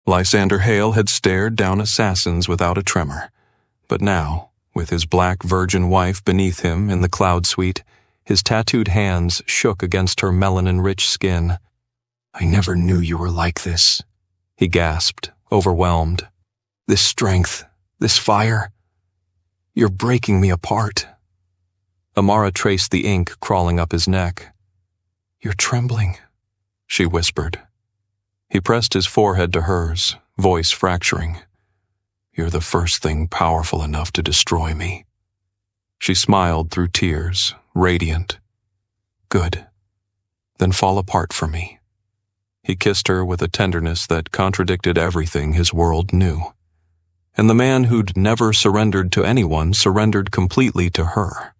Lysander Hale had stared down assassins without a tremor. But now, with his black virgin wife beneath him in the cloud suite, his tattooed hands shook against her melanin-rich skin. "I never knew you were like this," he gasped, overwhelmed. "This strength, this fire. You're breaking me apart." Amara traced the ink crawling up his neck. "You're trembling," she whispered. He pressed his forehead to hers, voice fracturing. "You're the first thing powerful enough to destroy me." She smiled through tears, radiant. "Good. Then fall apart for me." He kissed her with a tenderness that contradicted everything his world knew. And the man who'd never surrendered to anyone surrendered completely to her.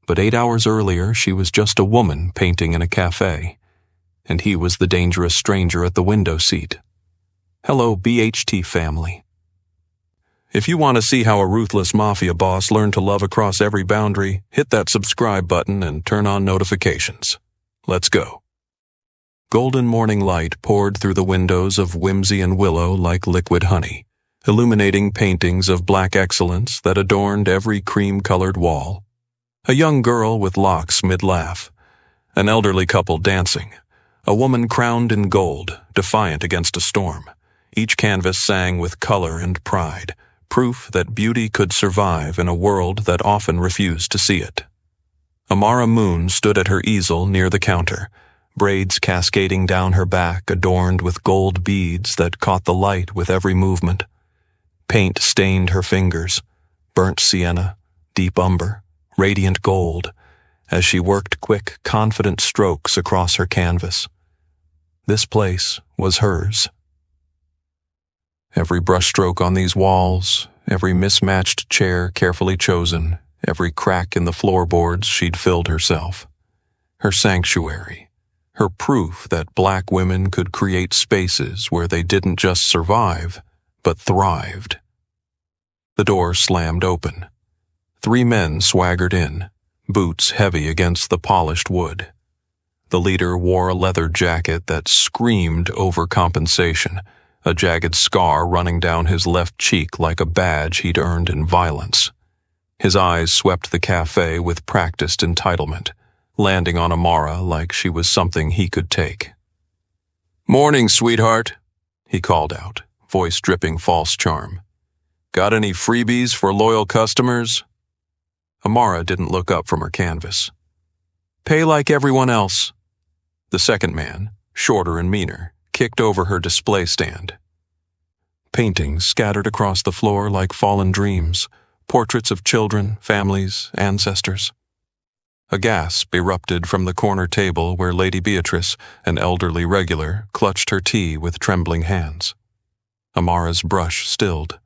But 8 hours earlier, she was just a woman painting in a cafe, and he was the dangerous stranger at the window seat. Hello, BHT family. If you want to see how a ruthless mafia boss learned to love across every boundary, hit that subscribe button and turn on notifications. Let's go. Golden morning light poured through the windows of Whimsy and Willow like liquid honey, illuminating paintings of black excellence that adorned every cream-colored wall. A young girl with locks mid-laugh, an elderly couple dancing, a woman crowned in gold, defiant against a storm. Each canvas sang with color and pride, proof that beauty could survive in a world that often refused to see it. Amara Moon stood at her easel near the counter, braids cascading down her back adorned with gold beads that caught the light with every movement. Paint stained her fingers, burnt sienna, deep umber, radiant gold, as she worked quick, confident strokes across her canvas. This place was hers. Every brushstroke on these walls, every mismatched chair carefully chosen, every crack in the floorboards she'd filled herself. Her sanctuary, her proof that black women could create spaces where they didn't just survive, but thrived. The door slammed open. 3 men swaggered in, boots heavy against the polished wood. The leader wore a leather jacket that screamed overcompensation, a jagged scar running down his left cheek like a badge he'd earned in violence. His eyes swept the cafe with practiced entitlement, landing on Amara like she was something he could take. "Morning, sweetheart," he called out, voice dripping false charm. "Got any freebies for loyal customers?" Amara didn't look up from her canvas. "Pay like everyone else." The second man, shorter and meaner, kicked over her display stand. Paintings scattered across the floor like fallen dreams, portraits of children, families, ancestors. A gasp erupted from the corner table where Lady Beatrice, an elderly regular, clutched her tea with trembling hands. Amara's brush stilled.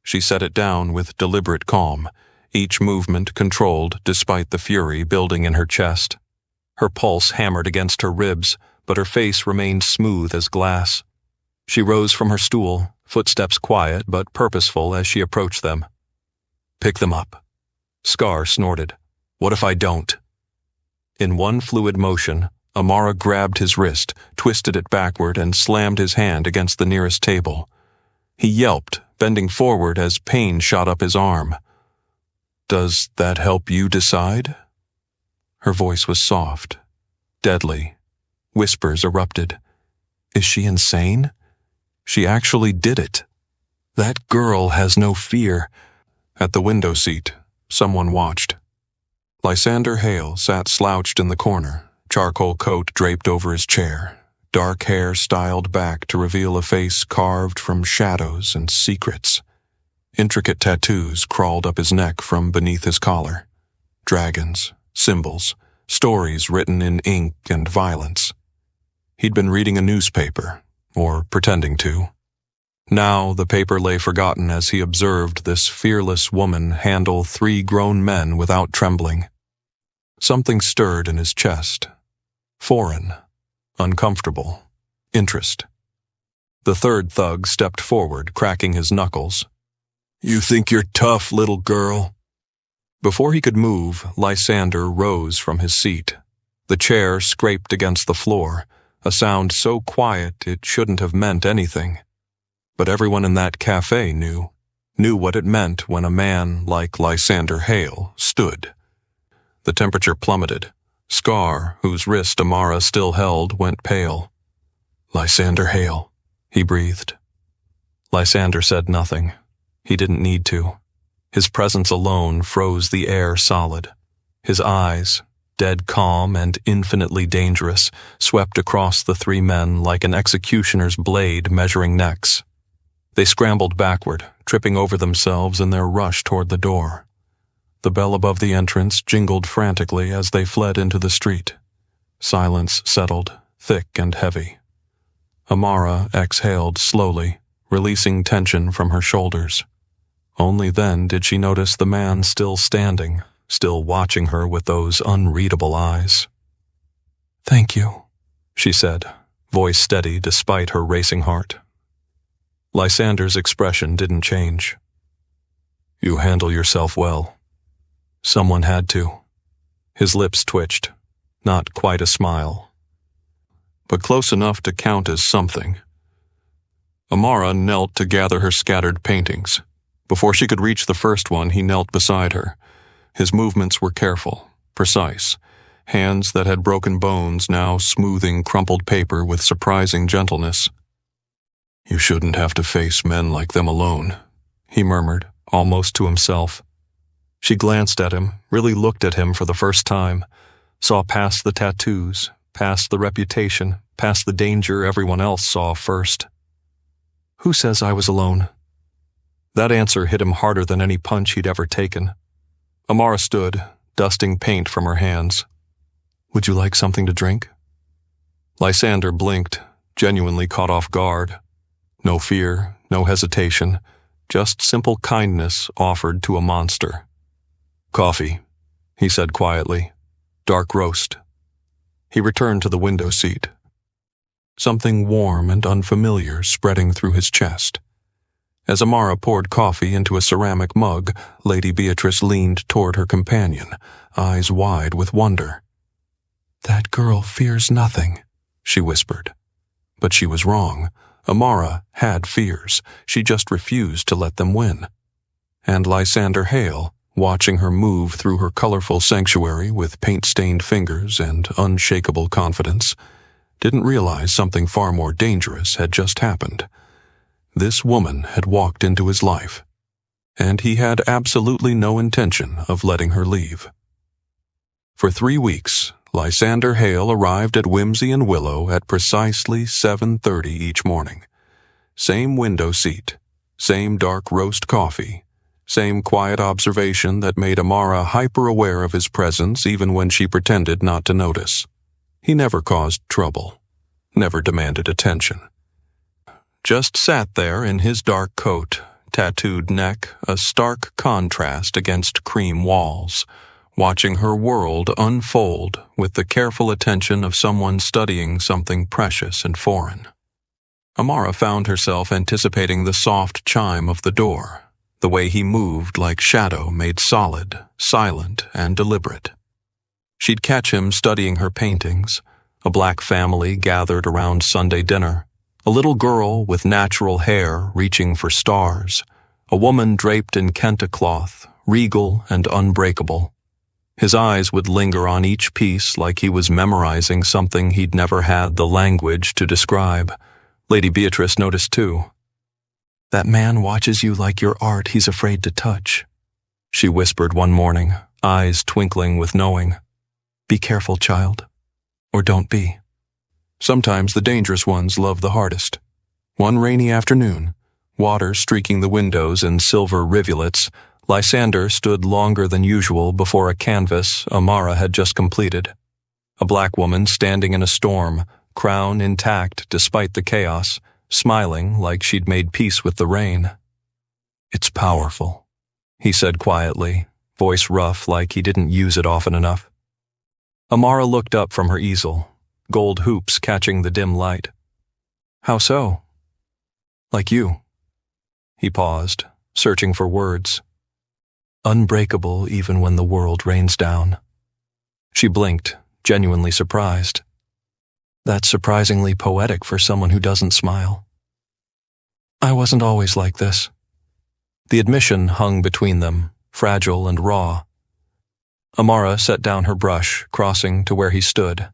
She set it down with deliberate calm, each movement controlled despite the fury building in her chest. Her pulse hammered against her ribs, but her face remained smooth as glass. She rose from her stool, footsteps quiet but purposeful as she approached them. "Pick them up." Scar snorted. "What if I don't?" In one fluid motion, Amara grabbed his wrist, twisted it backward, and slammed his hand against the nearest table. He yelped, bending forward as pain shot up his arm. "Does that help you decide?" Her voice was soft, deadly. Whispers erupted. "Is she insane? She actually did it. That girl has no fear." At the window seat, someone watched. Lysander Hale sat slouched in the corner, charcoal coat draped over his chair, dark hair styled back to reveal a face carved from shadows and secrets. Intricate tattoos crawled up his neck from beneath his collar. Dragons, symbols, stories written in ink and violence. He'd been reading a newspaper, or pretending to. Now the paper lay forgotten as he observed this fearless woman handle 3 grown men without trembling. Something stirred in his chest. Foreign, uncomfortable, interest. The third thug stepped forward, cracking his knuckles. "You think you're tough, little girl?" Before he could move, Lysander rose from his seat. The chair scraped against the floor, a sound so quiet it shouldn't have meant anything. But everyone in that cafe knew what it meant when a man like Lysander Hale stood. The temperature plummeted. Scar, whose wrist Amara still held, went pale. "Lysander Hale," he breathed. Lysander said nothing. He didn't need to. His presence alone froze the air solid. His eyes, dead calm and infinitely dangerous, swept across the three men like an executioner's blade measuring necks. They scrambled backward, tripping over themselves in their rush toward the door. The bell above the entrance jingled frantically as they fled into the street. Silence settled, thick and heavy. Amara exhaled slowly, releasing tension from her shoulders. Only then did she notice the man still standing, still watching her with those unreadable eyes. "Thank you," she said, voice steady despite her racing heart. Lysander's expression didn't change. "You handle yourself well." Someone had to. His lips twitched, not quite a smile, but close enough to count as something. Amara knelt to gather her scattered paintings. Before she could reach the first one, he knelt beside her. His movements were careful, precise, hands that had broken bones now smoothing crumpled paper with surprising gentleness. "You shouldn't have to face men like them alone," he murmured, almost to himself. She glanced at him, really looked at him for the first time, saw past the tattoos, past the reputation, past the danger everyone else saw first. "Who says I was alone?" That answer hit him harder than any punch he'd ever taken. Amara stood, dusting paint from her hands. "Would you like something to drink?" Lysander blinked, genuinely caught off guard. No fear, no hesitation, just simple kindness offered to a monster. "Coffee," he said quietly. "Dark roast." He returned to the window seat. Something warm and unfamiliar spreading through his chest. As Amara poured coffee into a ceramic mug, Lady Beatrice leaned toward her companion, eyes wide with wonder. "That girl fears nothing," she whispered. But she was wrong. Amara had fears. She just refused to let them win. And Lysander Hale, watching her move through her colorful sanctuary with paint-stained fingers and unshakable confidence, didn't realize something far more dangerous had just happened. This woman had walked into his life, and he had absolutely no intention of letting her leave. For 3 weeks, Lysander Hale arrived at Whimsy and Willow at precisely 7:30 each morning. Same window seat, same dark roast coffee, same quiet observation that made Amara hyper-aware of his presence even when she pretended not to notice. He never caused trouble, never demanded attention. Just sat there in his dark coat, tattooed neck a stark contrast against cream walls, watching her world unfold with the careful attention of someone studying something precious and foreign. Amara found herself anticipating the soft chime of the door, the way he moved like shadow made solid, silent, and deliberate. She'd catch him studying her paintings, a black family gathered around Sunday dinner, a little girl with natural hair reaching for stars, a woman draped in kente cloth, regal and unbreakable. His eyes would linger on each piece like he was memorizing something he'd never had the language to describe. Lady Beatrice noticed too. "That man watches you like your art he's afraid to touch," she whispered one morning, eyes twinkling with knowing. "Be careful, child. Or don't be." Sometimes the dangerous ones love the hardest. One rainy afternoon, water streaking the windows in silver rivulets, Lysander stood longer than usual before a canvas Amara had just completed. A black woman standing in a storm, crown intact despite the chaos, smiling like she'd made peace with the rain. "It's powerful," he said quietly, voice rough like he didn't use it often enough. Amara looked up from her easel, gold hoops catching the dim light. "How so?" "Like you." He paused, searching for words. "Unbreakable even when the world rains down." She blinked, genuinely surprised. That's surprisingly poetic for someone who doesn't smile. I wasn't always like this. The admission hung between them, fragile and raw. Amara set down her brush, crossing to where he stood.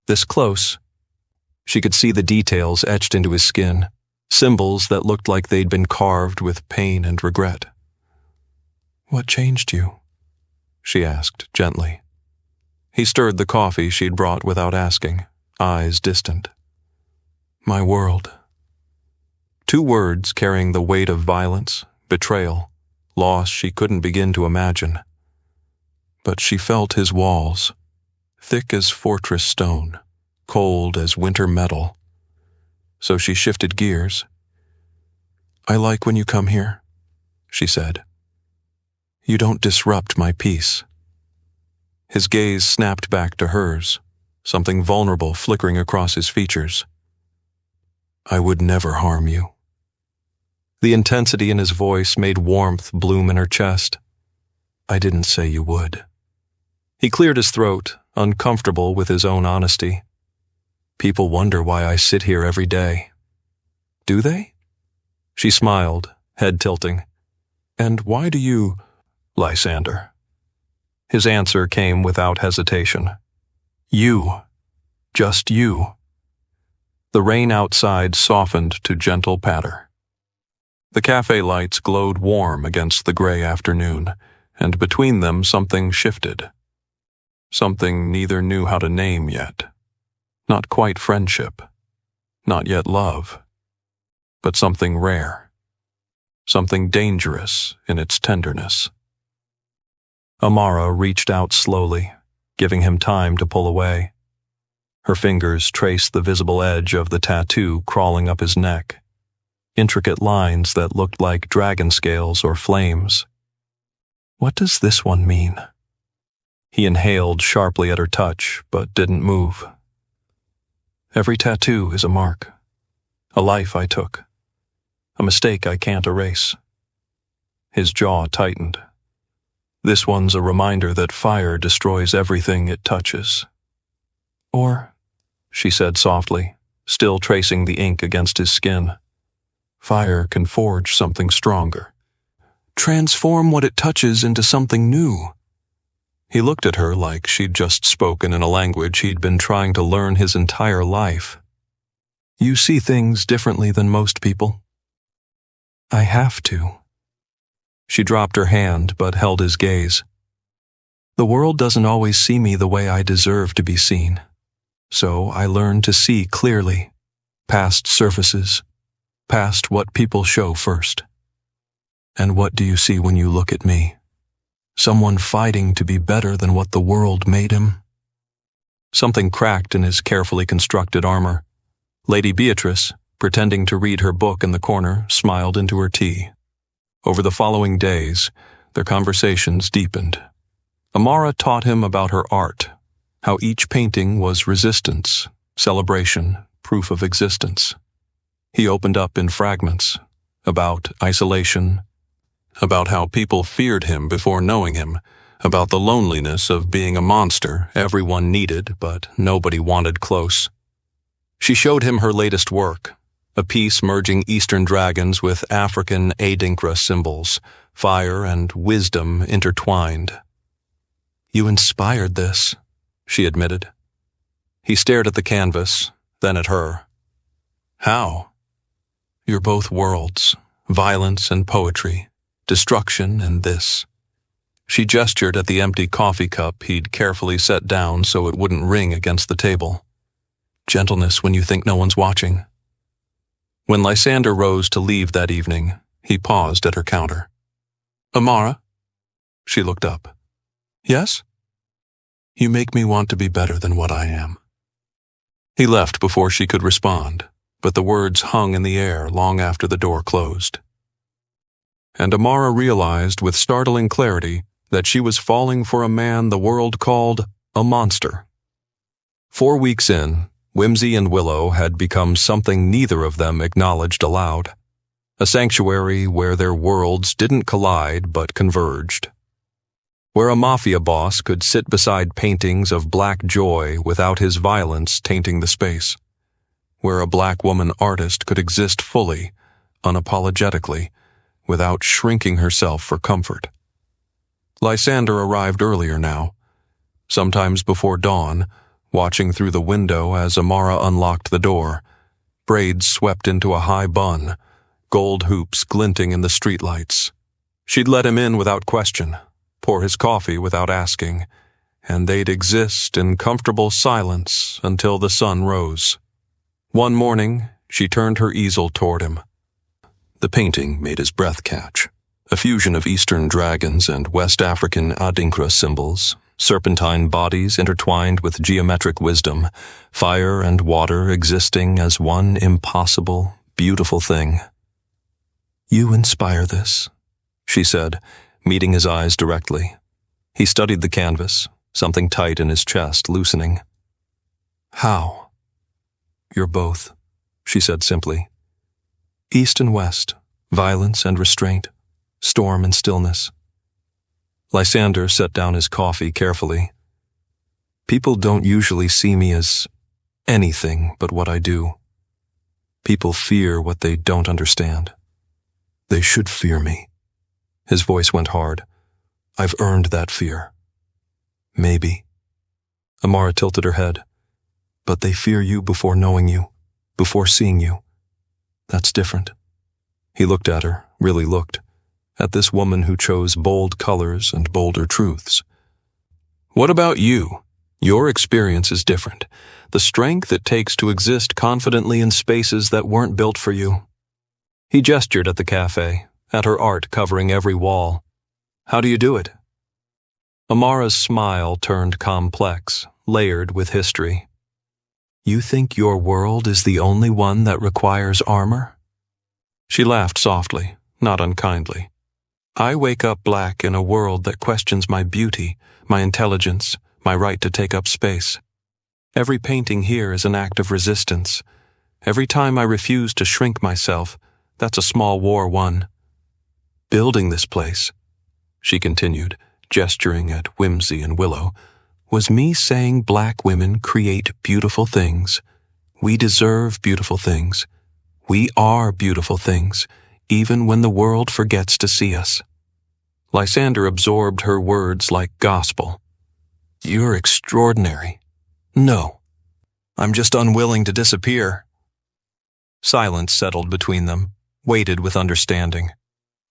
This close, she could see the details etched into his skin, symbols that looked like they'd been carved with pain and regret. "What changed you?" she asked gently. He stirred the coffee she'd brought without asking, eyes distant. "My world." 2 words carrying the weight of violence, betrayal, loss she couldn't begin to imagine. But she felt his walls, thick as fortress stone, cold as winter metal. So she shifted gears. "I like when you come here," she said. "You don't disrupt my peace." His gaze snapped back to hers, something vulnerable flickering across his features. "I would never harm you." The intensity in his voice made warmth bloom in her chest. "I didn't say you would." He cleared his throat, uncomfortable with his own honesty. "People wonder why I sit here every day." "Do they?" She smiled, head tilting. "And why do you, Lysander?" His answer came without hesitation. "You. Just you." The rain outside softened to gentle patter. The cafe lights glowed warm against the gray afternoon, and between them something shifted. Something neither knew how to name yet. Not quite friendship. Not yet love. But something rare. Something dangerous in its tenderness. Amara reached out slowly, giving him time to pull away. Her fingers traced the visible edge of the tattoo crawling up his neck, intricate lines that looked like dragon scales or flames. "What does this one mean?" He inhaled sharply at her touch, but didn't move. "Every tattoo is a mark. A life I took. A mistake I can't erase." His jaw tightened. "This one's a reminder that fire destroys everything it touches." "Or," she said softly, still tracing the ink against his skin, "fire can forge something stronger. Transform what it touches into something new." He looked at her like she'd just spoken in a language he'd been trying to learn his entire life. "You see things differently than most people." "I have to." She dropped her hand but held his gaze. "The world doesn't always see me the way I deserve to be seen. So I learned to see clearly, past surfaces, past what people show first." "And what do you see when you look at me? Someone fighting to be better than what the world made him?" Something cracked in his carefully constructed armor. Lady Beatrice, pretending to read her book in the corner, smiled into her tea. Over the following days, their conversations deepened. Amara taught him about her art, how each painting was resistance, celebration, proof of existence. He opened up in fragments, about isolation, about how people feared him before knowing him, about the loneliness of being a monster everyone needed but nobody wanted close. She showed him her latest work, a piece merging Eastern dragons with African Adinkra symbols, fire and wisdom intertwined. "You inspired this," she admitted. He stared at the canvas, then at her. "How?" "You're both worlds, violence and poetry, destruction and this." She gestured at the empty coffee cup he'd carefully set down so it wouldn't ring against the table. "Gentleness when you think no one's watching." When Lysander rose to leave that evening, he paused at her counter. "Amara?" She looked up. "Yes?" "You make me want to be better than what I am." He left before she could respond, but the words hung in the air long after the door closed. And Amara realized with startling clarity that she was falling for a man the world called a monster. 4 weeks in, Whimsy and Willow had become something neither of them acknowledged aloud, a sanctuary where their worlds didn't collide but converged, where a mafia boss could sit beside paintings of black joy without his violence tainting the space, where a black woman artist could exist fully, unapologetically, without shrinking herself for comfort. Lysander arrived earlier now, sometimes before dawn, watching through the window as Amara unlocked the door. Braids swept into a high bun, gold hoops glinting in the streetlights. She'd let him in without question, pour his coffee without asking, and they'd exist in comfortable silence until the sun rose. One morning, she turned her easel toward him. The painting made his breath catch. A fusion of Eastern dragons and West African Adinkra symbols, serpentine bodies intertwined with geometric wisdom, fire and water existing as one impossible, beautiful thing. "You inspire this," she said, meeting his eyes directly. He studied the canvas, something tight in his chest loosening. "How?" "You're both," she said simply. "East and West, violence and restraint, storm and stillness." Lysander set down his coffee carefully. "People don't usually see me as anything but what I do. People fear what they don't understand. They should fear me." His voice went hard. "I've earned that fear." "Maybe." Amara tilted her head. "But they fear you before knowing you, before seeing you. That's different." He looked at her, really looked, at this woman who chose bold colors and bolder truths. "What about you? Your experience is different. The strength it takes to exist confidently in spaces that weren't built for you." He gestured at the cafe, at her art covering every wall. "How do you do it?" Amara's smile turned complex, layered with history. "You think your world is the only one that requires armor?" She laughed softly, not unkindly. "I wake up black in a world that questions my beauty, my intelligence, my right to take up space. Every painting here is an act of resistance. Every time I refuse to shrink myself, that's a small war won. Building this place," she continued, gesturing at Whimsy and Willow, "was me saying black women create beautiful things. We deserve beautiful things. We are beautiful things, even when the world forgets to see us." Lysander absorbed her words like gospel. "You're extraordinary." "No, I'm just unwilling to disappear." Silence settled between them, weighted with understanding.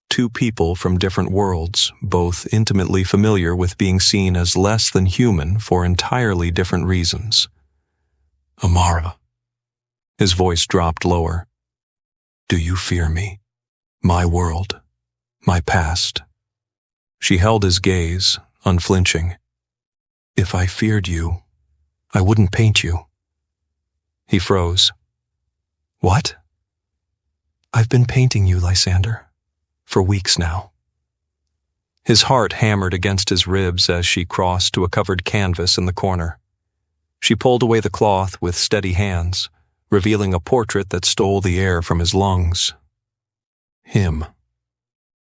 Two people from different worlds, both intimately familiar with being seen as less than human for entirely different reasons. "Amara." His voice dropped lower. "Do you fear me? My world? My past?" She held his gaze, unflinching. "If I feared you, I wouldn't paint you." He froze. "What?" "I've been painting you, Lysander, for weeks now." His heart hammered against his ribs as she crossed to a covered canvas in the corner. She pulled away the cloth with steady hands, revealing a portrait that stole the air from his lungs. Him.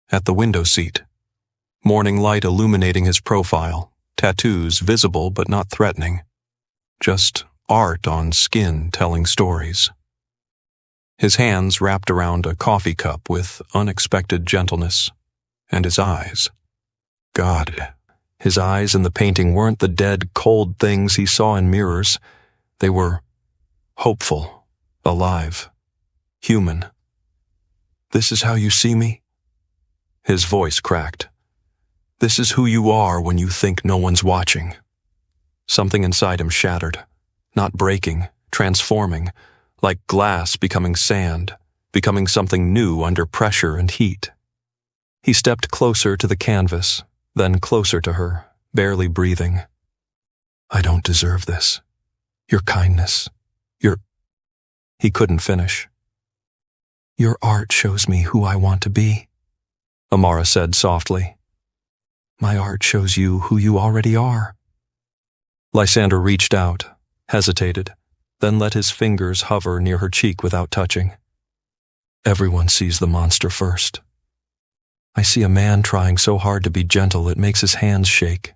At the window seat. Morning light illuminating his profile, tattoos visible but not threatening. Just art on skin telling stories. His hands wrapped around a coffee cup with unexpected gentleness. And his eyes. God, his eyes in the painting weren't the dead, cold things he saw in mirrors. They were hopeful, alive, human. "This is how you see me?" His voice cracked. "This is who you are when you think no one's watching." Something inside him shattered, not breaking, transforming, like glass becoming sand, becoming something new under pressure and heat. He stepped closer to the canvas, then closer to her, barely breathing. "I don't deserve this. Your kindness. Your—" He couldn't finish. "Your art shows me who I want to be," Amara said softly. "My art shows you who you already are." Lysander reached out, hesitated, then let his fingers hover near her cheek without touching. "Everyone sees the monster first. I see a man trying so hard to be gentle it makes his hands shake."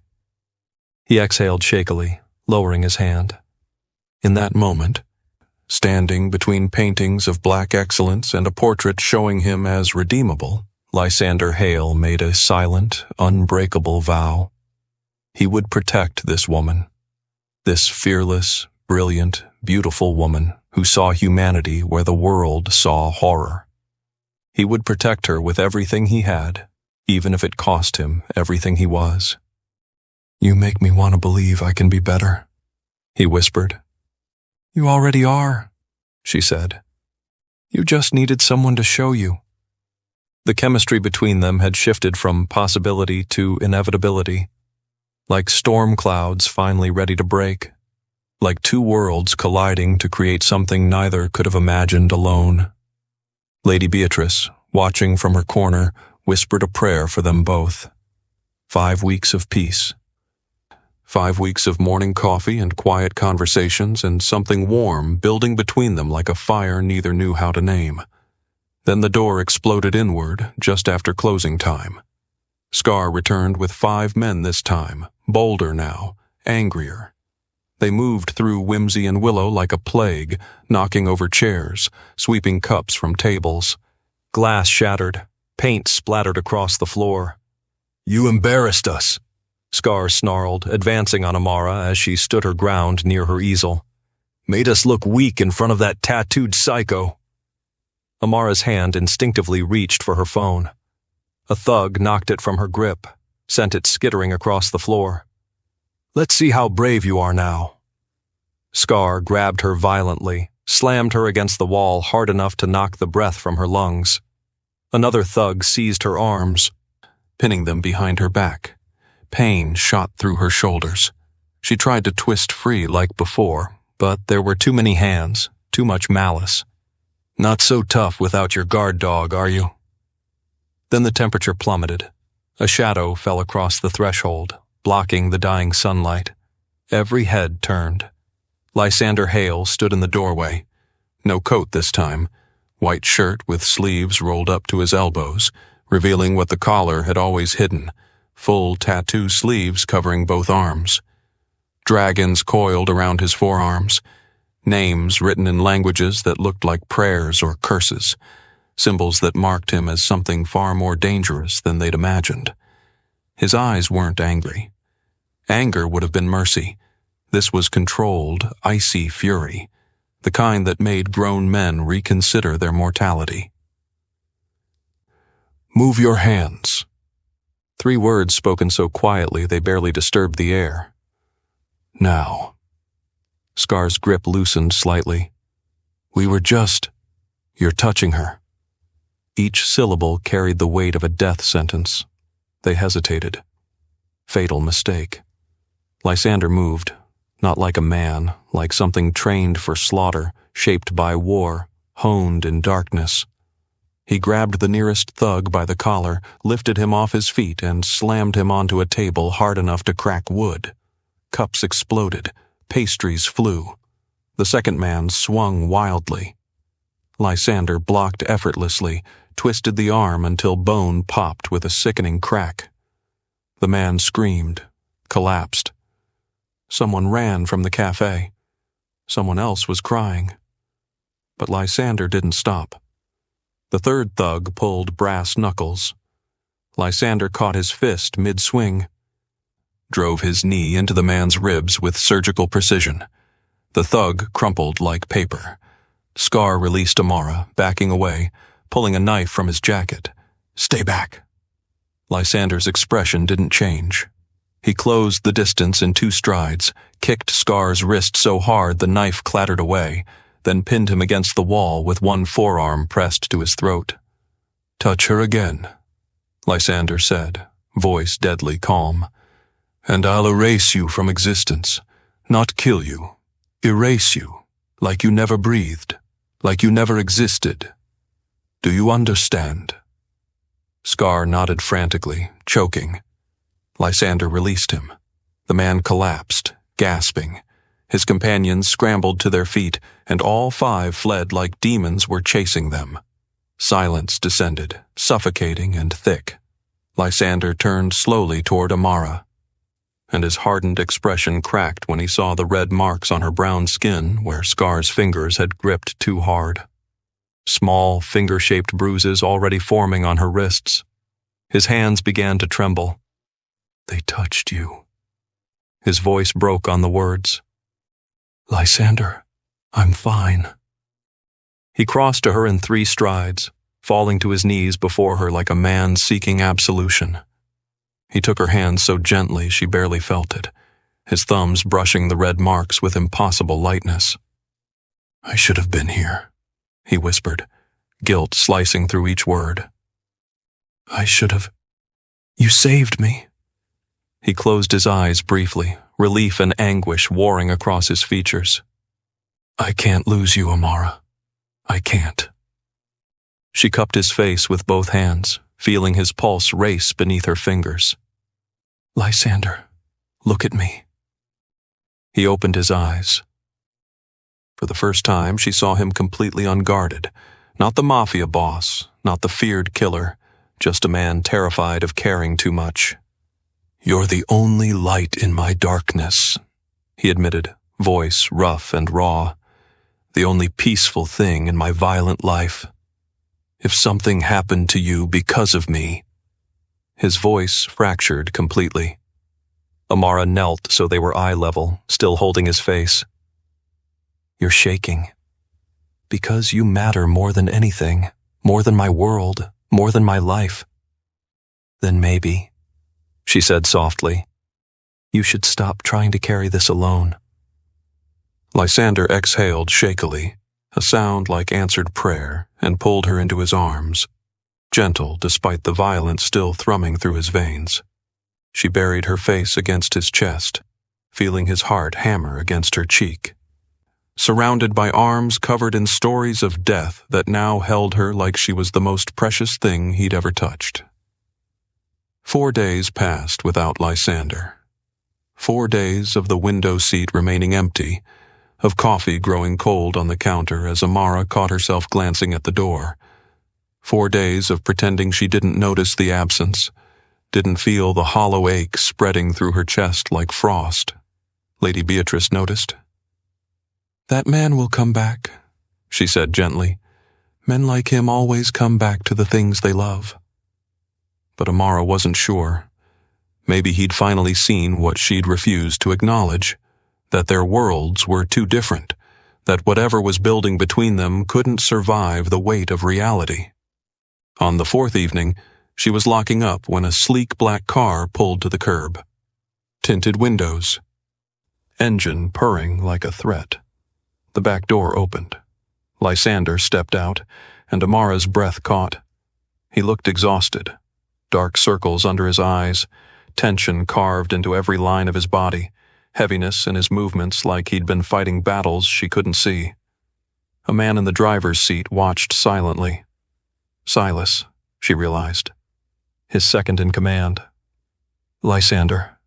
He exhaled shakily, lowering his hand. In that moment, Standing between paintings of black excellence and a portrait showing him as redeemable, Lysander Hale made a silent, unbreakable vow. He would protect this woman, this fearless, brilliant, beautiful woman who saw humanity where the world saw horror. He would protect her with everything he had, even if it cost him everything he was. "You make me want to believe I can be better," he whispered. "You already are," she said. "You just needed someone to show you." The chemistry between them had shifted from possibility to inevitability, like storm clouds finally ready to break, like two worlds colliding to create something neither could have imagined alone. Lady Beatrice, watching from her corner, whispered a prayer for them both. 5 weeks of peace. 5 weeks of morning coffee and quiet conversations and something warm building between them like a fire neither knew how to name. Then the door exploded inward just after closing time. Scar returned with 5 men this time, bolder now, angrier. They moved through Whimsy and Willow like a plague, knocking over chairs, sweeping cups from tables. Glass shattered, paint splattered across the floor. "You embarrassed us," Scar snarled, advancing on Amara as she stood her ground near her easel. "Made us look weak in front of that tattooed psycho." Amara's hand instinctively reached for her phone. A thug knocked it from her grip, sent it skittering across the floor. "Let's see how brave you are now." Scar grabbed her violently, slammed her against the wall hard enough to knock the breath from her lungs. Another thug seized her arms, pinning them behind her back. Pain shot through her shoulders. She tried to twist free like before, but there were too many hands, too much malice. "Not so tough without your guard dog, are you?" Then the temperature plummeted. A shadow fell across the threshold, blocking the dying sunlight. Every head turned. Lysander Hale stood in the doorway. No coat this time. White shirt with sleeves rolled up to his elbows, revealing what the collar had always hidden. Full tattoo sleeves covering both arms. Dragons coiled around his forearms. Names written in languages that looked like prayers or curses. Symbols that marked him as something far more dangerous than they'd imagined. His eyes weren't angry. Anger would have been mercy. This was controlled, icy fury, the kind that made grown men reconsider their mortality. "Move your hands." 3 words spoken so quietly they barely disturbed the air. "Now." Scar's grip loosened slightly. "We were just... You're touching her." Each syllable carried the weight of a death sentence. They hesitated. Fatal mistake. Lysander moved, not like a man, like something trained for slaughter, shaped by war, honed in darkness. He grabbed the nearest thug by the collar, lifted him off his feet, and slammed him onto a table hard enough to crack wood. Cups exploded. Pastries flew. The second man swung wildly. Lysander blocked effortlessly, twisted the arm until bone popped with a sickening crack. The man screamed, collapsed. Someone ran from the cafe. Someone else was crying. But Lysander didn't stop. The third thug pulled brass knuckles. Lysander caught his fist mid-swing, drove his knee into the man's ribs with surgical precision. The thug crumpled like paper. Scar released Amara, backing away, pulling a knife from his jacket. "Stay back." Lysander's expression didn't change. He closed the distance in 2 strides, kicked Scar's wrist so hard the knife clattered away, then pinned him against the wall with one forearm pressed to his throat. "Touch her again," Lysander said, voice deadly calm. "And I'll erase you from existence. Not kill you. Erase you, like you never breathed, like you never existed. Do you understand?" Scar nodded frantically, choking. Lysander released him. The man collapsed, gasping. His companions scrambled to their feet, and all 5 fled like demons were chasing them. Silence descended, suffocating and thick. Lysander turned slowly toward Amara. and his hardened expression cracked when he saw the red marks on her brown skin where Scar's fingers had gripped too hard. Small, finger-shaped bruises already forming on her wrists. His hands began to tremble. "They touched you." His voice broke on the words. "Lysander, I'm fine." He crossed to her in 3 strides, falling to his knees before her like a man seeking absolution. He took her hand so gently she barely felt it, his thumbs brushing the red marks with impossible lightness. "I should have been here," he whispered, guilt slicing through each word. "I should have. You saved me." He closed his eyes briefly, relief and anguish warring across his features. "I can't lose you, Amara. I can't." She cupped his face with both hands, feeling his pulse race beneath her fingers. "Lysander, look at me." He opened his eyes. For the first time, she saw him completely unguarded. Not the Mafia boss, not the feared killer, just a man terrified of caring too much. "You're the only light in my darkness," he admitted, voice rough and raw. "The only peaceful thing in my violent life. If something happened to you because of me..." His voice fractured completely. Amara knelt so they were eye level, still holding his face. "You're shaking. Because you matter more than anything, more than my world, more than my life. Then maybe," she said softly, "you should stop trying to carry this alone." Lysander exhaled shakily, a sound like answered prayer, and pulled her into his arms, gentle despite the violence still thrumming through his veins. She buried her face against his chest, feeling his heart hammer against her cheek. Surrounded by arms covered in stories of death that now held her like she was the most precious thing he'd ever touched. 4 days passed without Lysander. 4 days of the window seat remaining empty, of coffee growing cold on the counter as Amara caught herself glancing at the door. 4 days of pretending she didn't notice the absence, didn't feel the hollow ache spreading through her chest like frost. Lady Beatrice noticed. "That man will come back," she said gently. "Men like him always come back to the things they love." But Amara wasn't sure. Maybe he'd finally seen what she'd refused to acknowledge, that their worlds were too different, that whatever was building between them couldn't survive the weight of reality. On the 4th evening, she was locking up when a sleek black car pulled to the curb. Tinted windows. Engine purring like a threat. The back door opened. Lysander stepped out, and Amara's breath caught. He looked exhausted. Dark circles under his eyes, tension carved into every line of his body, heaviness in his movements like he'd been fighting battles she couldn't see. A man in the driver's seat watched silently. Silas, she realized. His second in command. "Lysander."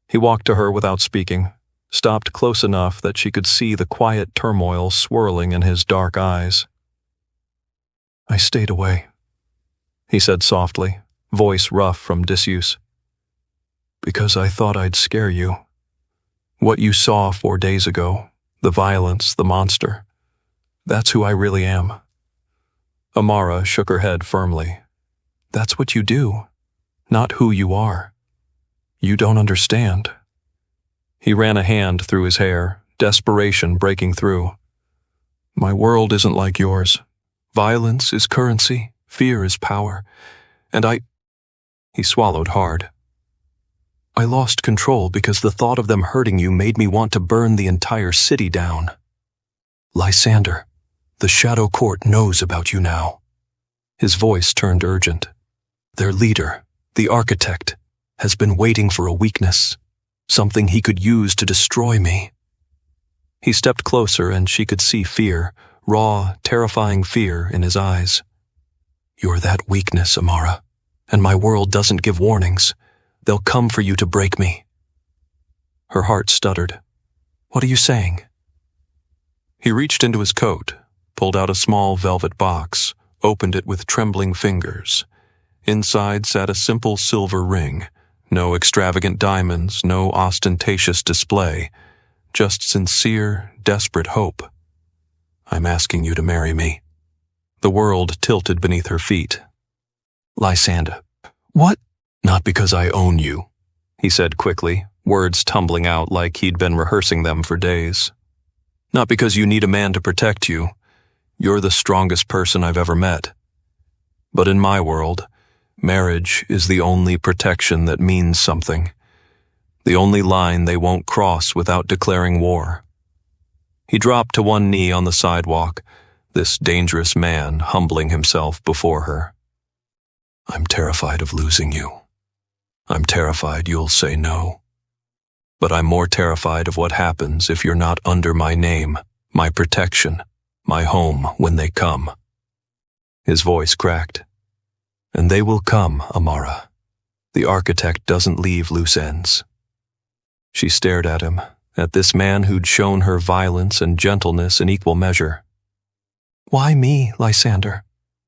He walked to her without speaking, stopped close enough that she could see the quiet turmoil swirling in his dark eyes. "I stayed away," he said softly, voice rough from disuse. "Because I thought I'd scare you. What you saw 4 days ago, the violence, the monster, that's who I really am." Amara shook her head firmly. "That's what you do, not who you are. You don't understand." He ran a hand through his hair, desperation breaking through. "My world isn't like yours. Violence is currency, fear is power, and He swallowed hard. "I lost control because the thought of them hurting you made me want to burn the entire city down. Lysander, the Shadow Court knows about you now." His voice turned urgent. "Their leader, the architect, has been waiting for a weakness, something he could use to destroy me." He stepped closer and she could see fear, raw, terrifying fear in his eyes. "You're that weakness, Amara, and my world doesn't give warnings. They'll come for you to break me." Her heart stuttered. "What are you saying?" He reached into his coat, pulled out a small velvet box, opened it with trembling fingers. Inside sat a simple silver ring, No extravagant diamonds, no ostentatious display, just sincere, desperate hope. I'm asking you to marry me. The world tilted beneath her feet. Lysander. What? Not because I own you, he said quickly, words tumbling out like he'd been rehearsing them for days. Not because you need a man to protect you. You're the strongest person I've ever met. But in my world, marriage is the only protection that means something. The only line they won't cross without declaring war. He dropped to one knee on the sidewalk, this dangerous man humbling himself before her. I'm terrified of losing you. I'm terrified you'll say no. But I'm more terrified of what happens if you're not under my name, my protection, my home when they come. His voice cracked. And they will come, Amara. The architect doesn't leave loose ends. She stared at him, at this man who'd shown her violence and gentleness in equal measure. Why me, Lysander?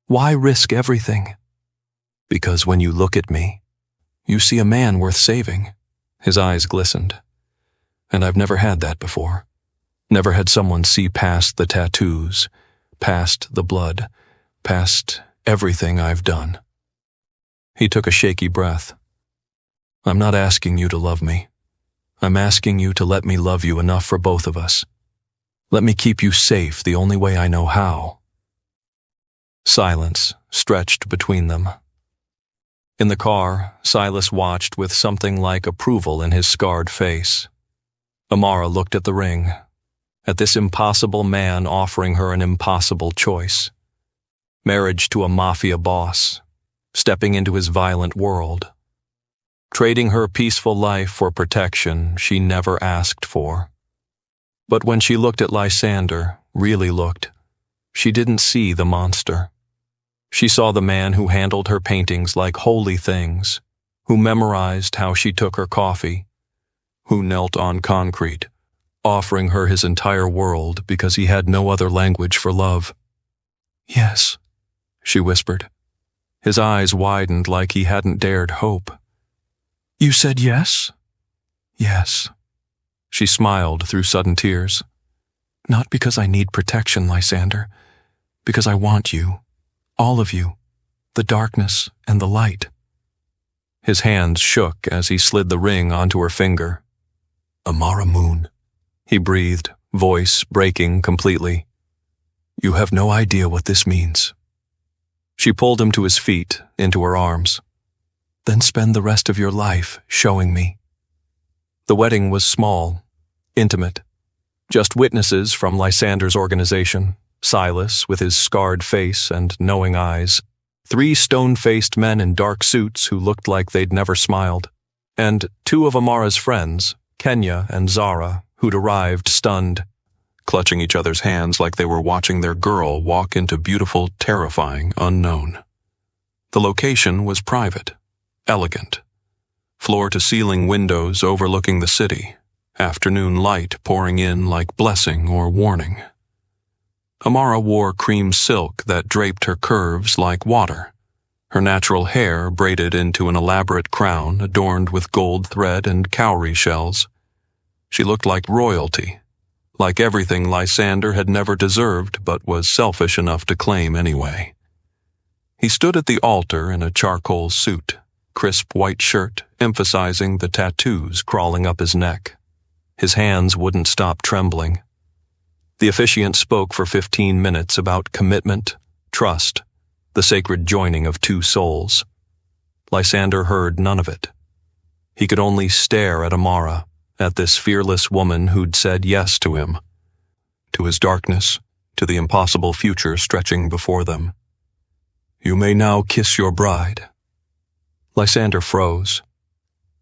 Why risk everything? Because when you look at me, you see a man worth saving. His eyes glistened. And I've never had that before. Never had someone see past the tattoos, past the blood, past everything I've done. He took a shaky breath. I'm not asking you to love me. I'm asking you to let me love you enough for both of us. Let me keep you safe the only way I know how. Silence stretched between them. In the car, Silas watched with something like approval in his scarred face. Amara looked at the ring, at this impossible man offering her an impossible choice. Marriage to a Mafia boss, stepping into his violent world. Trading her peaceful life for protection she never asked for. But when she looked at Lysander, really looked, she didn't see the monster. She saw the man who handled her paintings like holy things, who memorized how she took her coffee, who knelt on concrete, offering her his entire world because he had no other language for love. Yes, she whispered. His eyes widened like he hadn't dared hope. You said yes? Yes. She smiled through sudden tears. Not because I need protection, Lysander, because I want you. All of you, the darkness and the light. His hands shook as he slid the ring onto her finger. Amara Moon, he breathed, voice breaking completely. You have no idea what this means. She pulled him to his feet, into her arms. Then spend the rest of your life showing me. The wedding was small, intimate. Just witnesses from Lysander's organization. Silas, with his scarred face and knowing eyes, 3 stone-faced men in dark suits who looked like they'd never smiled, and 2 of Amara's friends, Kenya and Zara, who'd arrived stunned, clutching each other's hands like they were watching their girl walk into beautiful, terrifying unknown. The location was private, elegant. Floor-to-ceiling windows overlooking the city, afternoon light pouring in like blessing or warning. Amara wore cream silk that draped her curves like water, her natural hair braided into an elaborate crown adorned with gold thread and cowrie shells. She looked like royalty, like everything Lysander had never deserved but was selfish enough to claim anyway. He stood at the altar in a charcoal suit, crisp white shirt emphasizing the tattoos crawling up his neck. His hands wouldn't stop trembling. The officiant spoke for 15 minutes about commitment, trust, the sacred joining of 2 souls. Lysander heard none of it. He could only stare at Amara, at this fearless woman who'd said yes to him, to his darkness, to the impossible future stretching before them. You may now kiss your bride. Lysander froze.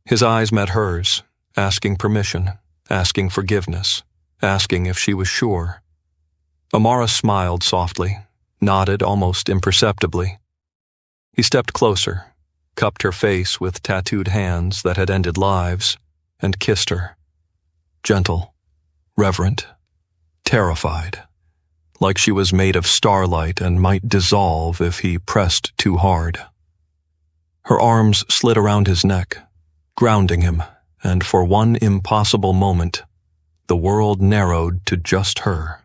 His eyes met hers, asking permission, asking forgiveness, asking if she was sure. Amara smiled softly, nodded almost imperceptibly. He stepped closer, cupped her face with tattooed hands that had ended lives, and kissed her. Gentle, reverent, terrified, like she was made of starlight and might dissolve if he pressed too hard. Her arms slid around his neck, grounding him, and for one impossible moment, the world narrowed to just her.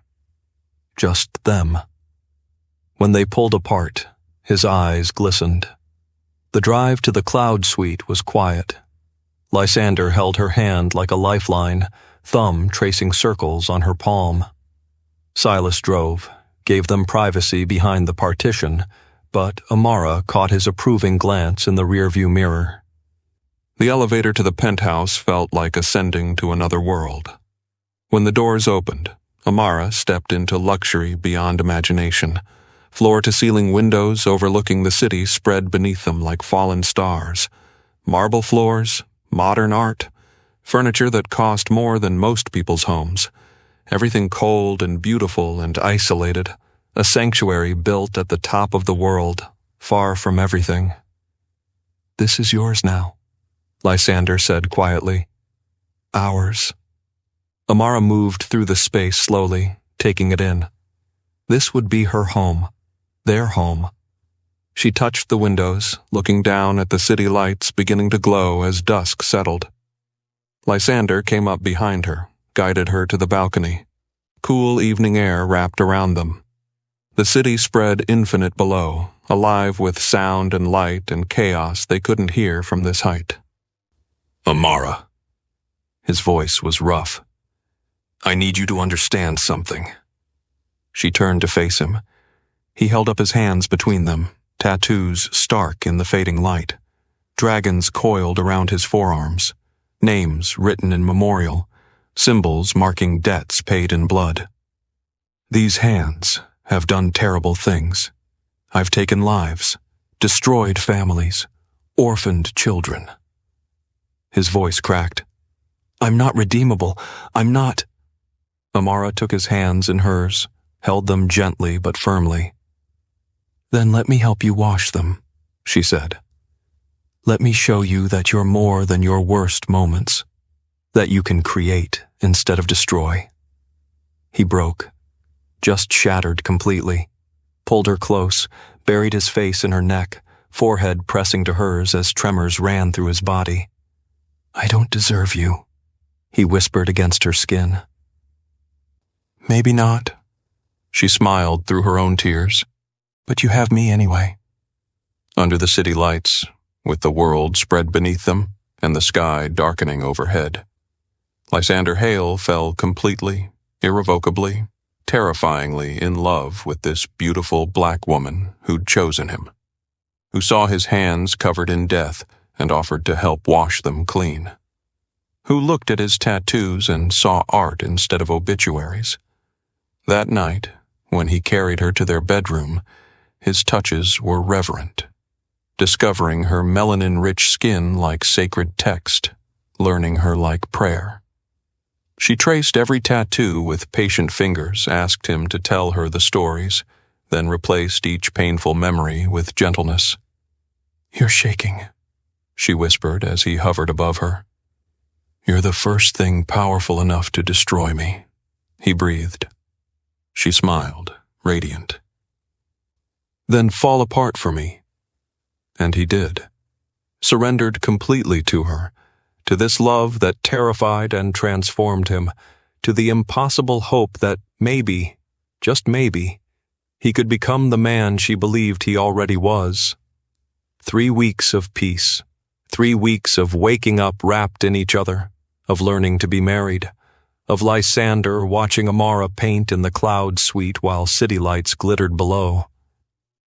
Just them. When they pulled apart, his eyes glistened. The drive to the cloud suite was quiet. Lysander held her hand like a lifeline, thumb tracing circles on her palm. Silas drove, gave them privacy behind the partition, but Amara caught his approving glance in the rearview mirror. The elevator to the penthouse felt like ascending to another world. When the doors opened, Amara stepped into luxury beyond imagination. Floor-to-ceiling windows overlooking the city spread beneath them like fallen stars. Marble floors, modern art, furniture that cost more than most people's homes. Everything cold and beautiful and isolated, a sanctuary built at the top of the world, far from everything. "This is yours now," Lysander said quietly. "Ours." Amara moved through the space slowly, taking it in. This would be her home, their home. She touched the windows, looking down at the city lights beginning to glow as dusk settled. Lysander came up behind her, guided her to the balcony. Cool evening air wrapped around them. The city spread infinite below, alive with sound and light and chaos they couldn't hear from this height. "Amara." His voice was rough. "I need you to understand something." She turned to face him. He held up his hands between them, tattoos stark in the fading light. Dragons coiled around his forearms, names written in memorial, symbols marking debts paid in blood. "These hands have done terrible things. I've taken lives, destroyed families, orphaned children." His voice cracked. "I'm not redeemable. I'm not." Amara took his hands in hers, held them gently but firmly. "Then let me help you wash them," she said. "Let me show you that you're more than your worst moments, that you can create instead of destroy." He broke, just shattered completely, pulled her close, buried his face in her neck, forehead pressing to hers as tremors ran through his body. "I don't deserve you," he whispered against her skin. "Maybe not," she smiled through her own tears, "but you have me anyway." Under the city lights, with the world spread beneath them and the sky darkening overhead, Lysander Hale fell completely, irrevocably, terrifyingly in love with this beautiful black woman who'd chosen him, who saw his hands covered in death and offered to help wash them clean, who looked at his tattoos and saw art instead of obituaries. That night, when he carried her to their bedroom, his touches were reverent, discovering her melanin-rich skin like sacred text, learning her like prayer. She traced every tattoo with patient fingers, asked him to tell her the stories, then replaced each painful memory with gentleness. "You're shaking," she whispered as he hovered above her. "You're the first thing powerful enough to destroy me," he breathed. She smiled, radiant. "Then fall apart for me." And he did. Surrendered completely to her, to this love that terrified and transformed him, to the impossible hope that maybe, just maybe, he could become the man she believed he already was. 3 weeks of peace, 3 weeks of waking up wrapped in each other, of learning to be married, of Lysander watching Amara paint in the cloud suite while city lights glittered below.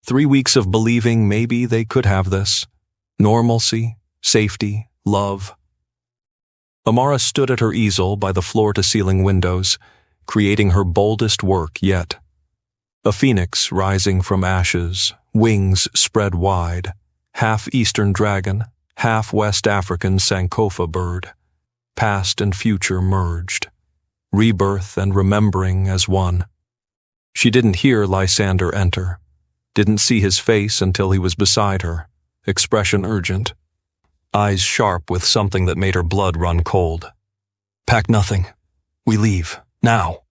3 weeks of believing maybe they could have this. Normalcy, safety, love. Amara stood at her easel by the floor-to-ceiling windows, creating her boldest work yet. A phoenix rising from ashes, wings spread wide, half Eastern dragon, half West African Sankofa bird. Past and future merged. Rebirth and remembering as one. She didn't hear Lysander enter, didn't see his face until he was beside her, expression urgent, eyes sharp with something that made her blood run cold. "Pack nothing. We leave. Now."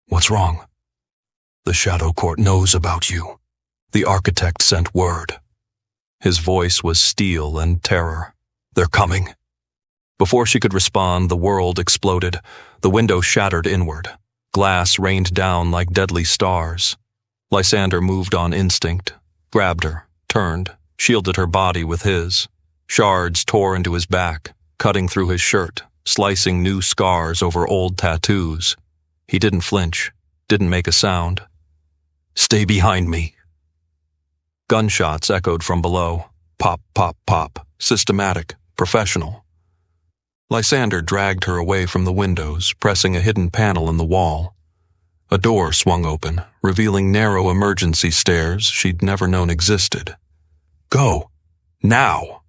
"What's wrong?" "The Shadow Court knows about you. The architect sent word." His voice was steel and terror. "They're coming. Before she could respond, the world exploded. The window shattered inward. Glass rained down like deadly stars. Lysander moved on instinct, grabbed her, turned, shielded her body with his. Shards tore into his back, cutting through his shirt, slicing new scars over old tattoos. He didn't flinch, didn't make a sound. "Stay behind me." Gunshots echoed from below. Pop, pop, pop. Systematic, professional. Lysander dragged her away from the windows, pressing a hidden panel in the wall. A door swung open, revealing narrow emergency stairs she'd never known existed. "Go! Now!"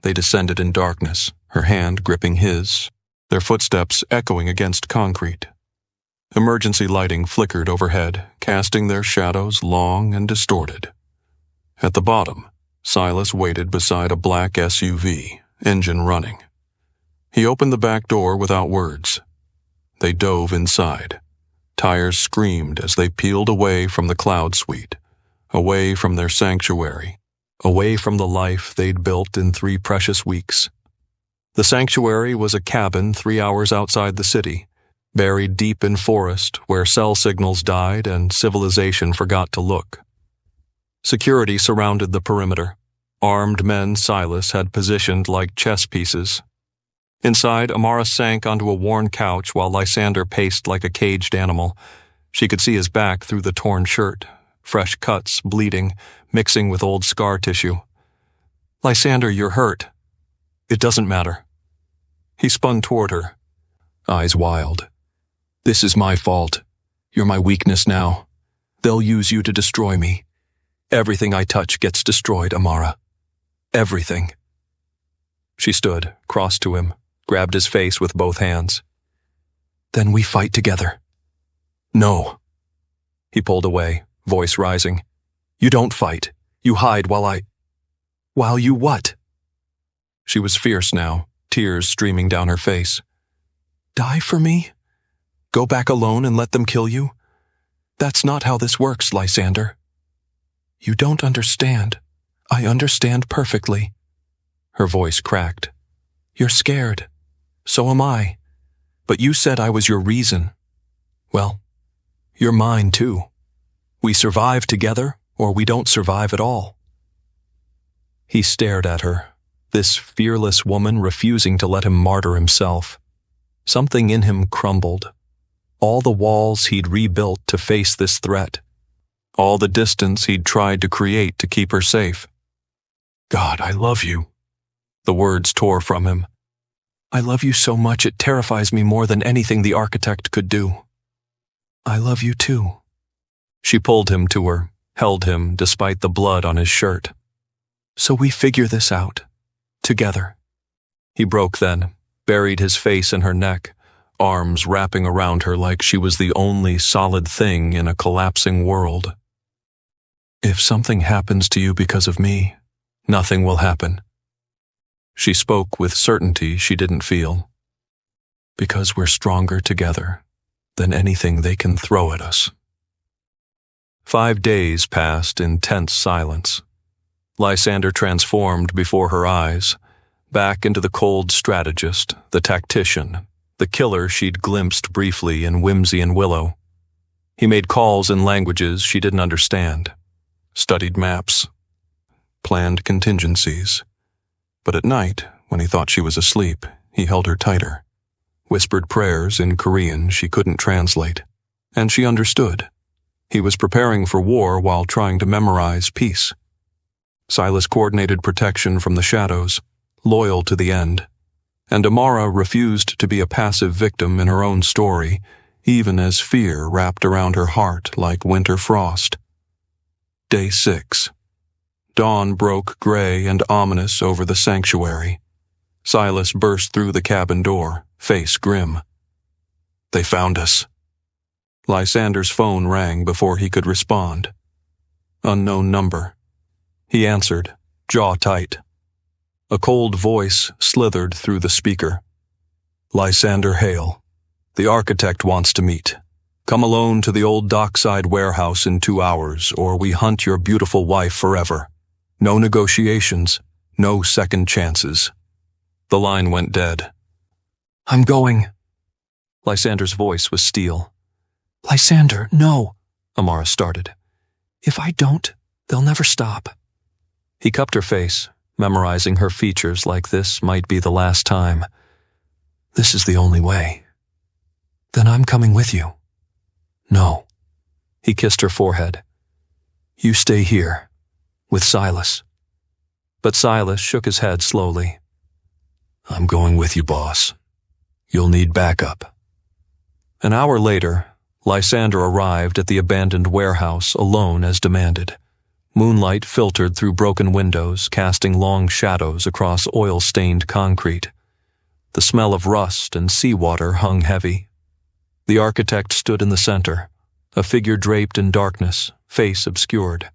They descended in darkness, her hand gripping his, their footsteps echoing against concrete. Emergency lighting flickered overhead, casting their shadows long and distorted. At the bottom, Silas waited beside a black SUV, engine running. He opened the back door without words. They dove inside. Tires screamed as they peeled away from the cloud suite, away from their sanctuary, away from the life they'd built in 3 precious weeks. The sanctuary was a cabin 3 hours outside the city, buried deep in forest where cell signals died and civilization forgot to look. Security surrounded the perimeter. Armed men Silas had positioned like chess pieces. Inside, Amara sank onto a worn couch while Lysander paced like a caged animal. She could see his back through the torn shirt, fresh cuts, bleeding, mixing with old scar tissue. "Lysander, you're hurt." "It doesn't matter." He spun toward her, eyes wild. "This is my fault. You're my weakness now. They'll use you to destroy me. Everything I touch gets destroyed, Amara. Everything." She stood, crossed to him, grabbed his face with both hands. "Then we fight together." "No." He pulled away, voice rising. "You don't fight. You hide while While you what?" She was fierce now, tears streaming down her face. "Die for me? Go back alone and let them kill you? That's not how this works, Lysander." "You don't understand. I understand perfectly." Her voice cracked. "You're scared. So am I. But you said I was your reason. Well, you're mine too. We survive together, or we don't survive at all." He stared at her, this fearless woman refusing to let him martyr himself. Something in him crumbled. All the walls he'd rebuilt to face this threat. All the distance he'd tried to create to keep her safe. "God, I love you." The words tore from him. "I love you so much it terrifies me more than anything the architect could do." "I love you too." She pulled him to her, held him despite the blood on his shirt. "So we figure this out. Together." He broke then, buried his face in her neck, arms wrapping around her like she was the only solid thing in a collapsing world. "If something happens to you because of me, nothing will happen." She spoke with certainty she didn't feel. "Because we're stronger together than anything they can throw at us." 5 days passed in tense silence. Lysander transformed before her eyes, back into the cold strategist, the tactician, the killer she'd glimpsed briefly in Whimsy and Willow. He made calls in languages she didn't understand, studied maps, planned contingencies. But at night, when he thought she was asleep, he held her tighter, whispered prayers in Korean she couldn't translate, and she understood. He was preparing for war while trying to memorize peace. Silas coordinated protection from the shadows, loyal to the end, and Amara refused to be a passive victim in her own story, even as fear wrapped around her heart like winter frost. Day 6. Dawn broke gray and ominous over the sanctuary. Silas burst through the cabin door, face grim. "They found us." Lysander's phone rang before he could respond. Unknown number. He answered, jaw tight. A cold voice slithered through the speaker. "Lysander Hale. The architect wants to meet. Come alone to the old dockside warehouse in 2 hours, or we hunt your beautiful wife forever. No negotiations, no second chances." The line went dead. "I'm going." Lysander's voice was steel. "Lysander, no," Amara started. "If I don't, they'll never stop." He cupped her face, memorizing her features like this might be the last time. "This is the only way." "Then I'm coming with you." "No." He kissed her forehead. "You stay here, with Silas." But Silas shook his head slowly. "I'm going with you, boss. You'll need backup." An hour later, Lysander arrived at the abandoned warehouse alone as demanded. Moonlight filtered through broken windows, casting long shadows across oil-stained concrete. The smell of rust and seawater hung heavy. The architect stood in the center, a figure draped in darkness, face obscured,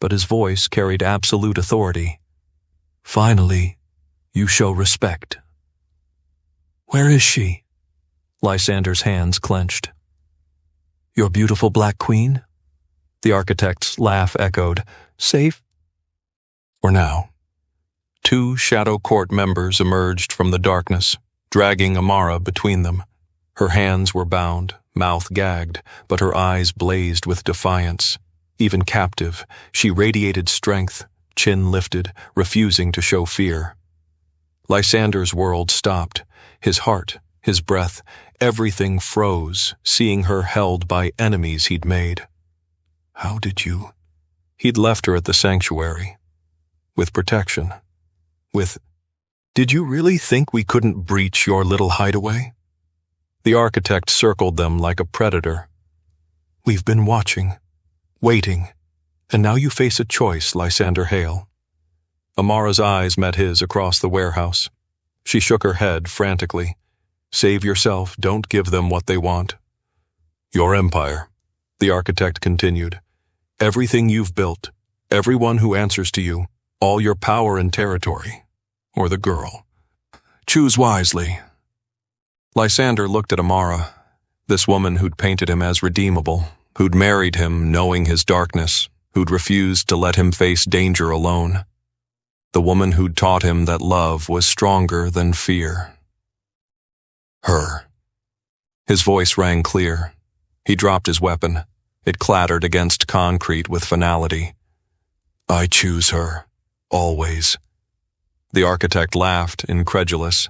but his voice carried absolute authority. "Finally, you show respect." "Where is she?" Lysander's hands clenched. "Your beautiful Black Queen?" The architect's laugh echoed. "Safe?" For now. Two Shadow Court members emerged from the darkness, dragging Amara between them. Her hands were bound, mouth gagged, but her eyes blazed with defiance. Even captive, she radiated strength, chin lifted, refusing to show fear. Lysander's world stopped. His heart, his breath, everything froze, seeing her held by enemies he'd made. "How did you?" He'd left her at the sanctuary. With protection. Did you really think we couldn't breach your little hideaway?" The architect circled them like a predator. "We've been watching, waiting, and now you face a choice, Lysander Hale." Amara's eyes met his across the warehouse. She shook her head frantically. "Save yourself, don't give them what they want." "Your empire," the architect continued. "Everything you've built, everyone who answers to you, all your power and territory. Or the girl. Choose wisely." Lysander looked at Amara, this woman who'd painted him as redeemable, who'd married him knowing his darkness, who'd refused to let him face danger alone. The woman who'd taught him that love was stronger than fear. Her. His voice rang clear. He dropped his weapon. It clattered against concrete with finality. "I choose her. Always." The architect laughed, incredulous.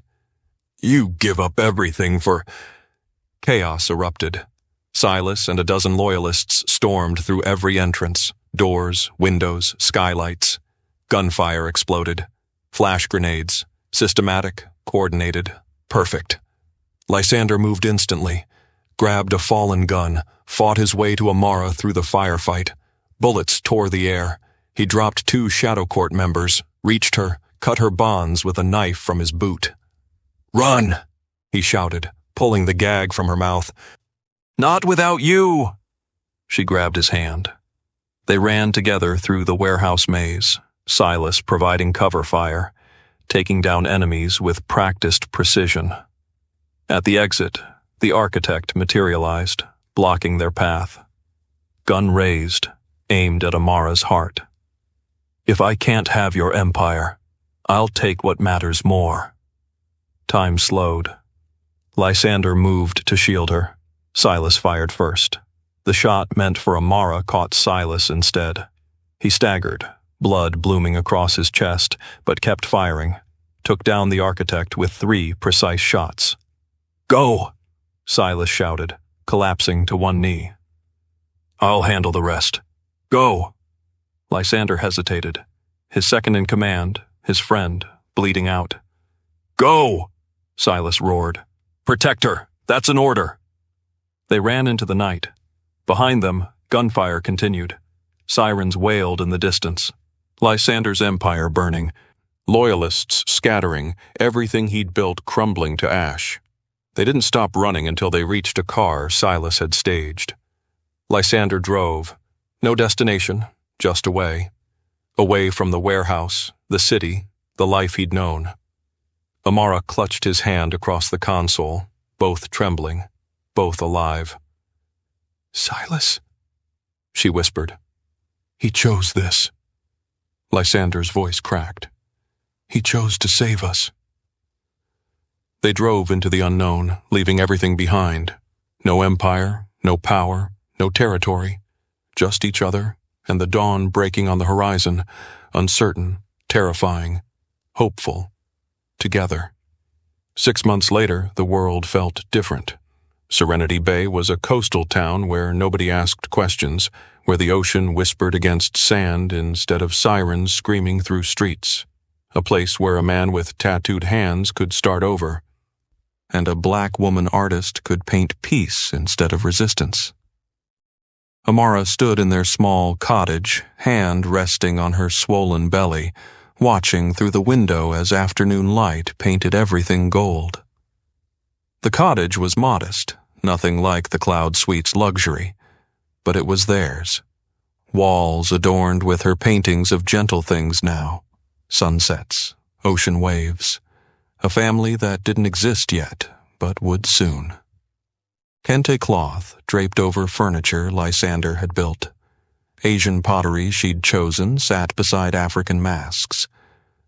"You give up everything for—" Chaos erupted. Silas and a dozen loyalists stormed through every entrance, doors, windows, skylights. Gunfire exploded. Flash grenades. Systematic, coordinated, perfect. Lysander moved instantly, grabbed a fallen gun, fought his way to Amara through the firefight. Bullets tore the air. He dropped two Shadow Court members, reached her, cut her bonds with a knife from his boot. "Run!" he shouted, pulling the gag from her mouth. "Not without you!" She grabbed his hand. They ran together through the warehouse maze, Silas providing cover fire, taking down enemies with practiced precision. At the exit, the architect materialized, blocking their path. Gun raised, aimed at Amara's heart. "If I can't have your empire, I'll take what matters more." Time slowed. Lysander moved to shield her. Silas fired first. The shot meant for Amara caught Silas instead. He staggered, blood blooming across his chest, but kept firing, took down the architect with 3 precise shots. "Go!" Silas shouted, collapsing to one knee. "I'll handle the rest. Go!" Lysander hesitated, his second in command, his friend, bleeding out. "Go!" Silas roared. "Protect her! That's an order!" They ran into the night. Behind them, gunfire continued. Sirens wailed in the distance. Lysander's empire burning. Loyalists scattering, everything he'd built crumbling to ash. They didn't stop running until they reached a car Silas had staged. Lysander drove. No destination, just away. Away from the warehouse, the city, the life he'd known. Amara clutched his hand across the console, both trembling, both alive. "Silas," she whispered. "He chose this." Lysander's voice cracked. "He chose to save us." They drove into the unknown, leaving everything behind. No empire, no power, no territory. Just each other, and the dawn breaking on the horizon, uncertain, terrifying, hopeful, together. 6 months later, the world felt different. Serenity Bay was a coastal town where nobody asked questions, where the ocean whispered against sand instead of sirens screaming through streets. A place where a man with tattooed hands could start over, and a black woman artist could paint peace instead of resistance. Amara stood in their small cottage, hand resting on her swollen belly, watching through the window as afternoon light painted everything gold. The cottage was modest, nothing like the Cloud Suite's luxury, but it was theirs. Walls adorned with her paintings of gentle things now, sunsets, ocean waves, a family that didn't exist yet, but would soon. Kente cloth draped over furniture Lysander had built. Asian pottery she'd chosen sat beside African masks.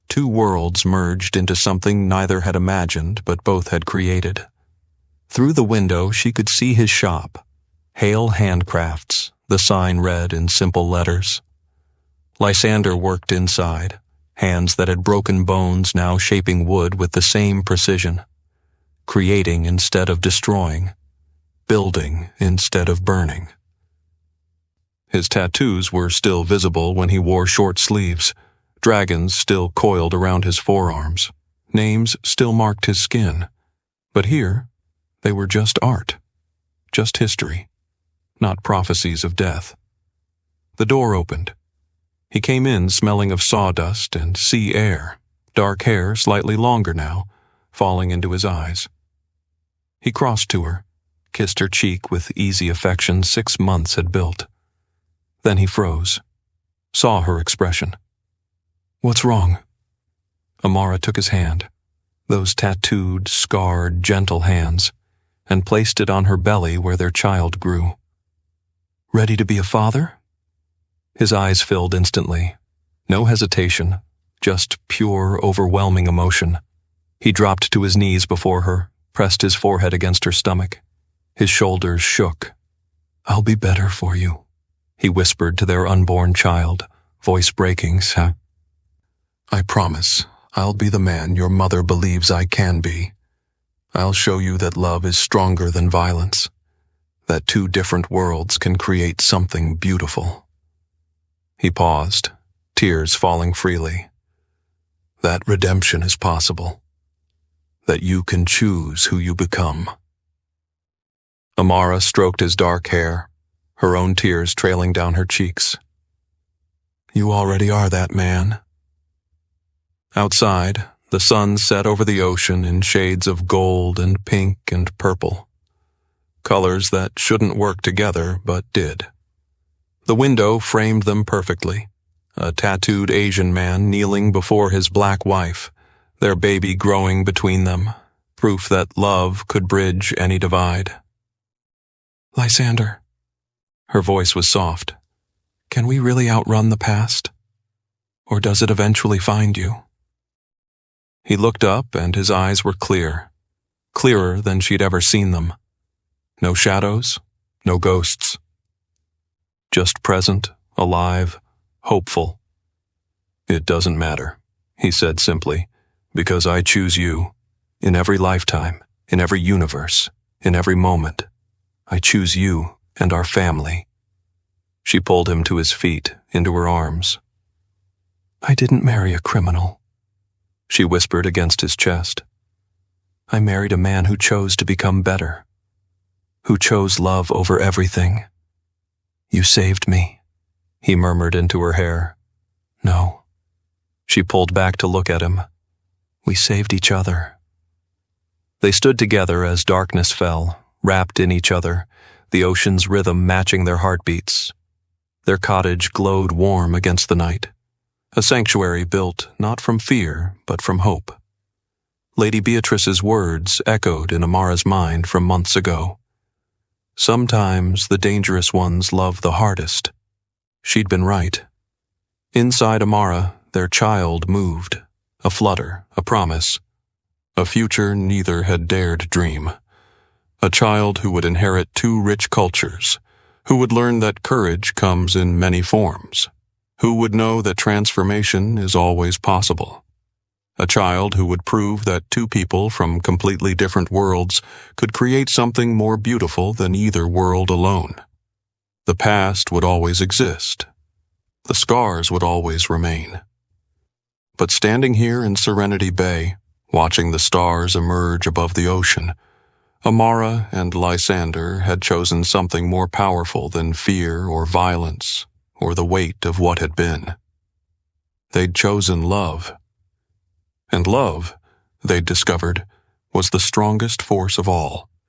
2 worlds merged into something neither had imagined but both had created. Through the window she could see his shop. Hale Handcrafts, the sign read in simple letters. Lysander worked inside, hands that had broken bones now shaping wood with the same precision. Creating instead of destroying. Building instead of burning. His tattoos were still visible when he wore short sleeves, dragons still coiled around his forearms, names still marked his skin. But here, they were just art, just history, not prophecies of death. The door opened. He came in smelling of sawdust and sea air, dark hair slightly longer now, falling into his eyes. He crossed to her, kissed her cheek with easy affection 6 months had built. Then he froze, saw her expression. "What's wrong?" Amara took his hand, those tattooed, scarred, gentle hands, and placed it on her belly where their child grew. "Ready to be a father?" His eyes filled instantly. No hesitation, just pure, overwhelming emotion. He dropped to his knees before her, pressed his forehead against her stomach. His shoulders shook. "I'll be better for you," he whispered to their unborn child, voice breaking. "I promise I'll be the man your mother believes I can be. I'll show you that love is stronger than violence, that 2 different worlds can create something beautiful." He paused, tears falling freely. "That redemption is possible, that you can choose who you become." Amara stroked his dark hair, her own tears trailing down her cheeks. "You already are that man." Outside, the sun set over the ocean in shades of gold and pink and purple. Colors that shouldn't work together, but did. The window framed them perfectly. A tattooed Asian man kneeling before his black wife, their baby growing between them, proof that love could bridge any divide. "Lysander," her voice was soft, "can we really outrun the past? Or does it eventually find you?" He looked up and his eyes were clear, clearer than she'd ever seen them. No shadows, no ghosts. Just present, alive, hopeful. "It doesn't matter," he said simply, "because I choose you. In every lifetime, in every universe, in every moment. I choose you and our family." She pulled him to his feet, into her arms. "I didn't marry a criminal," she whispered against his chest. "I married a man who chose to become better, who chose love over everything. You saved me," he murmured into her hair. "No." She pulled back to look at him. "We saved each other." They stood together as darkness fell, wrapped in each other, the ocean's rhythm matching their heartbeats. Their cottage glowed warm against the night. A sanctuary built not from fear, but from hope. Lady Beatrice's words echoed in Amara's mind from months ago. Sometimes the dangerous ones love the hardest. She'd been right. Inside Amara, their child moved, a flutter, a promise, a future neither had dared dream. A child who would inherit two rich cultures, who would learn that courage comes in many forms, who would know that transformation is always possible. A child who would prove that two people from completely different worlds could create something more beautiful than either world alone. The past would always exist. The scars would always remain. But standing here in Serenity Bay, watching the stars emerge above the ocean, Amara and Lysander had chosen something more powerful than fear or violence or the weight of what had been. They'd chosen love. And love, they'd discovered, was the strongest force of all.